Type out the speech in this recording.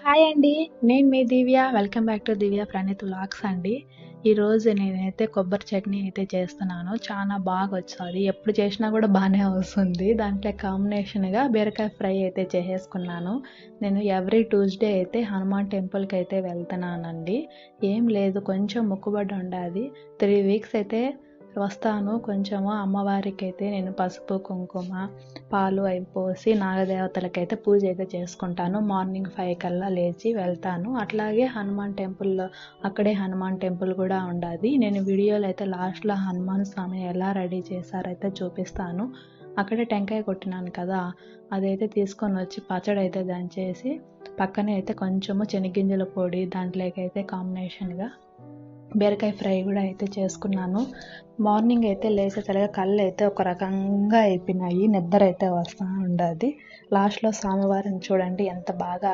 Hi అండి. నేను మీ Divya. Welcome back to Divya Praneeth vlogs అండి. ఈరోజు నేనైతే కొబ్బరి చట్నీ అయితే చేస్తున్నాను. చాలా బాగా వచ్చాది. ఎప్పుడు చేసినా కూడా బాగానే వస్తుంది. దాంట్లో కాంబినేషన్గా బీరకాయ ఫ్రై అయితే చేసేసుకున్నాను. నేను ఎవ్రీ ట్యూస్డే అయితే హనుమాన్ టెంపుల్కి అయితే వెళ్తున్నానండి. ఏం లేదు, కొంచెం మొక్కుబడి ఉండాది. 3 వీక్స్ అయితే వస్తాను. కొంచెము అమ్మవారికి అయితే నేను పసుపు కుంకుమ పాలు అవి పోసి నాగదేవతలకైతే పూజ అయితే చేసుకుంటాను. మార్నింగ్ 5 కల్లా లేచి వెళ్తాను. అట్లాగే హనుమాన్ టెంపుల్లో అక్కడే హనుమాన్ టెంపుల్ కూడా ఉండాది. నేను వీడియోలో అయితే లాస్ట్లో హనుమాన్ స్వామి ఎలా రెడీ చేశారైతే చూపిస్తాను. అక్కడే టెంకాయ కొట్టినాను కదా, అదైతే తీసుకొని వచ్చి పచ్చడి అయితే దంచేసి పక్కనే అయితే కొంచెము శనగింజల పొడి దాంట్లోకి అయితే కాంబినేషన్గా బీరకాయ ఫ్రై కూడా అయితే చేసుకున్నాను. మార్నింగ్ అయితే లేచేసరిగా కళ్ళు అయితే ఒక రకంగా అయిపోయినాయి. నిద్ర అయితే వస్తూ ఉండదు. లాస్ట్లో స్వామివారిని చూడండి ఎంత బాగా